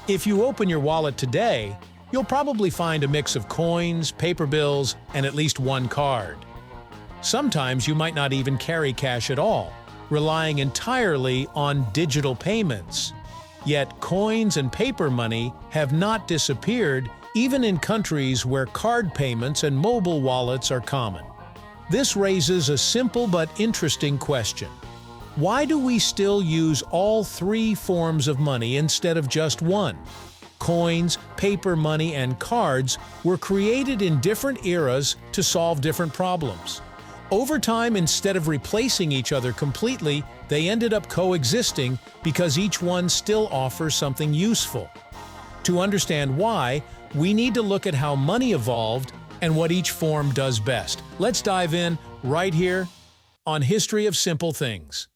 If you open your wallet today, you'll probably find a mix of coins, paper bills, and at least one card. Sometimes you might not even carry cash at all, relying entirely on digital payments. Yet coins and paper money have not disappeared even in countries where card payments and mobile wallets are common. This raises a simple but interesting question. Why do we still use all three forms of money instead of just one? Coins, paper money, and cards were created in different eras to solve different problems. Over time, instead of replacing each other completely, they ended up coexisting because each one still offers something useful. To understand why, we need to look at how money evolved and what each form does best. Let's dive in right here on History of Simple Things.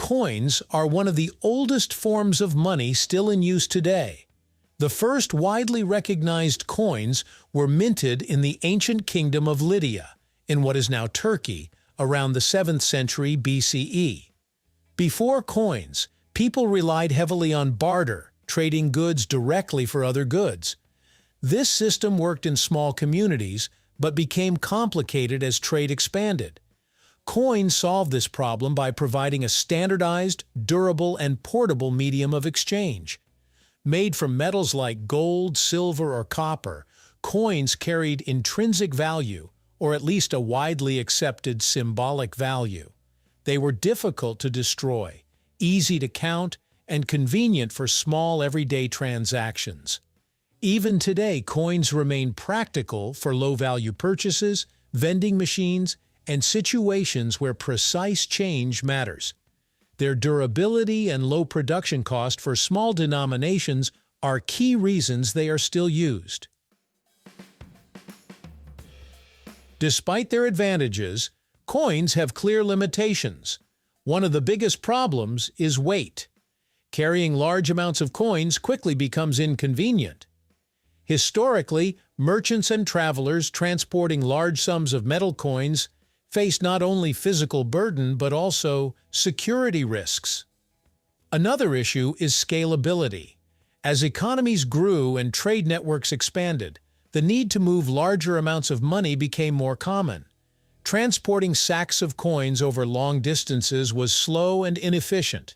Coins are one of the oldest forms of money still in use today. The first widely recognized coins were minted in the ancient kingdom of Lydia, in what is now Turkey, around the 7th century BCE. Before coins, people relied heavily on barter, trading goods directly for other goods. This system worked in small communities, but became complicated as trade expanded. Coins solved this problem by providing a standardized, durable, and portable medium of exchange. Made from metals like gold, silver, or copper, coins carried intrinsic value, or at least a widely accepted symbolic value. They were difficult to destroy, easy to count, and convenient for small everyday transactions. Even today, coins remain practical for low-value purchases, vending machines, and situations where precise change matters. Their durability and low production cost for small denominations are key reasons they are still used. Despite their advantages, coins have clear limitations. One of the biggest problems is weight. Carrying large amounts of coins quickly becomes inconvenient. Historically, merchants and travelers transporting large sums of metal coins faced not only physical burden but also security risks. Another issue is scalability. As economies grew and trade networks expanded, the need to move larger amounts of money became more common. Transporting sacks of coins over long distances was slow and inefficient.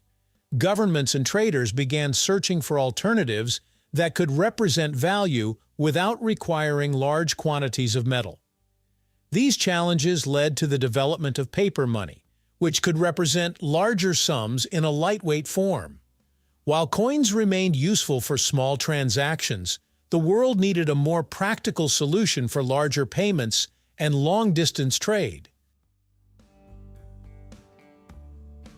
Governments and traders began searching for alternatives that could represent value without requiring large quantities of metal. These challenges led to the development of paper money, which could represent larger sums in a lightweight form. While coins remained useful for small transactions, the world needed a more practical solution for larger payments and long-distance trade.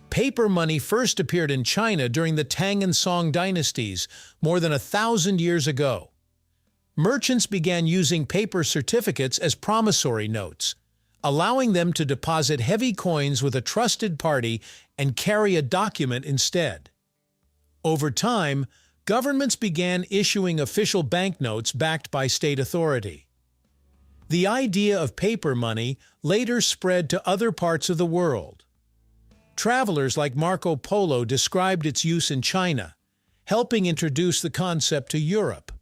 Paper money first appeared in China during the Tang and Song dynasties more than 1,000 years ago. Merchants began using paper certificates as promissory notes, allowing them to deposit heavy coins with a trusted party and carry a document instead. Over time, governments began issuing official banknotes backed by state authority. The idea of paper money later spread to other parts of the world. Travelers like Marco Polo described its use in China, helping introduce the concept to Europe.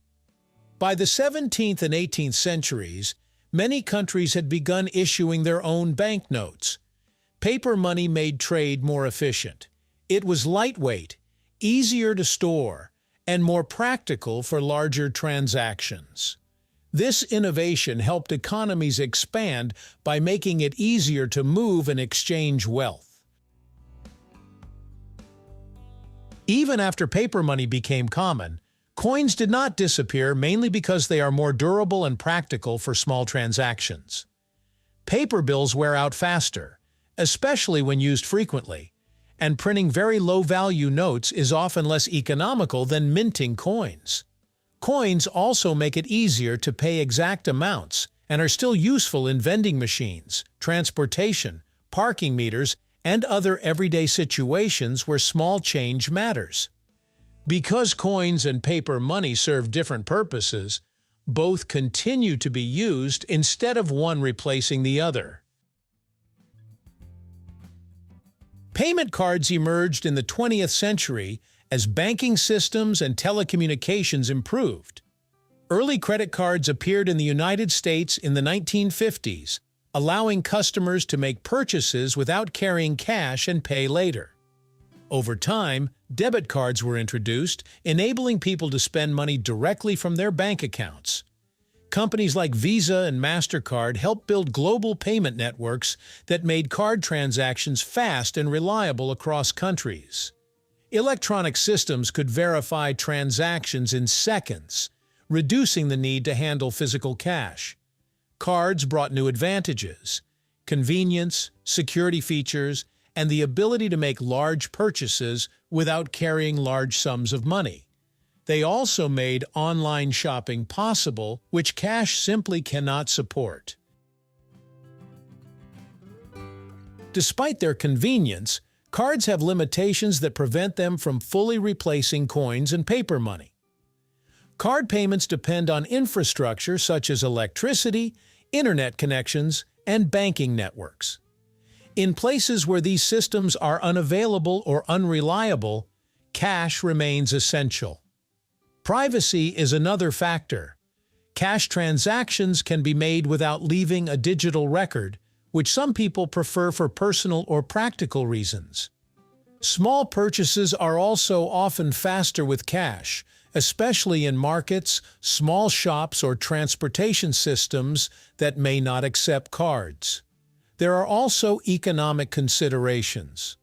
By the 17th and 18th centuries, many countries had begun issuing their own banknotes. Paper money made trade more efficient. It was lightweight, easier to store, and more practical for larger transactions. This innovation helped economies expand by making it easier to move and exchange wealth. Even after paper money became common, coins did not disappear mainly because they are more durable and practical for small transactions. Paper bills wear out faster, especially when used frequently, and printing very low-value notes is often less economical than minting coins. Coins also make it easier to pay exact amounts and are still useful in vending machines, transportation, parking meters, and other everyday situations where small change matters. Because coins and paper money serve different purposes, both continue to be used instead of one replacing the other. Payment cards emerged in the 20th century as banking systems and telecommunications improved. Early credit cards appeared in the United States in the 1950s, allowing customers to make purchases without carrying cash and pay later. Over time, debit cards were introduced, enabling people to spend money directly from their bank accounts. Companies like Visa and MasterCard helped build global payment networks that made card transactions fast and reliable across countries. Electronic systems could verify transactions in seconds, reducing the need to handle physical cash. Cards brought new advantages: convenience, security features, and the ability to make large purchases without carrying large sums of money. They also made online shopping possible, which cash simply cannot support. Despite their convenience, cards have limitations that prevent them from fully replacing coins and paper money. Card payments depend on infrastructure such as electricity, internet connections, and banking networks. In places where these systems are unavailable or unreliable, cash remains essential. Privacy is another factor. Cash transactions can be made without leaving a digital record, which some people prefer for personal or practical reasons. Small purchases are also often faster with cash, especially in markets, small shops, or transportation systems that may not accept cards. There are also economic considerations.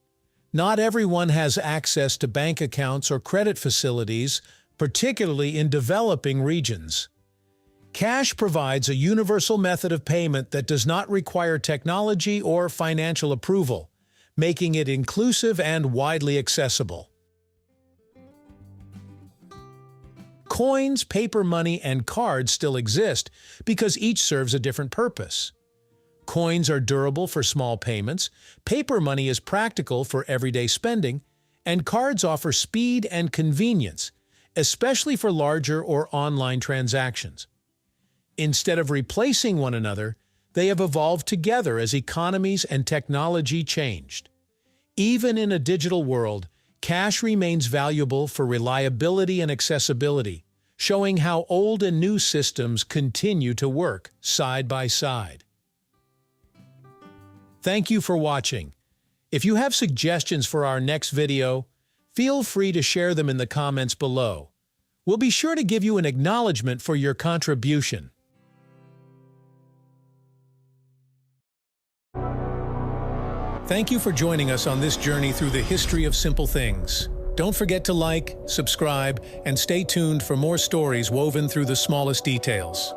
Not everyone has access to bank accounts or credit facilities, particularly in developing regions. Cash provides a universal method of payment that does not require technology or financial approval, making it inclusive and widely accessible. Coins, paper money, and cards still exist because each serves a different purpose. Coins are durable for small payments, paper money is practical for everyday spending, and cards offer speed and convenience, especially for larger or online transactions. Instead of replacing one another, they have evolved together as economies and technology changed. Even in a digital world, cash remains valuable for reliability and accessibility, showing how old and new systems continue to work side by side. Thank you for watching. If you have suggestions for our next video, feel free to share them in the comments below. We'll be sure to give you an acknowledgement for your contribution. Thank you for joining us on this journey through the history of simple things. Don't forget to like, subscribe, and stay tuned for more stories woven through the smallest details.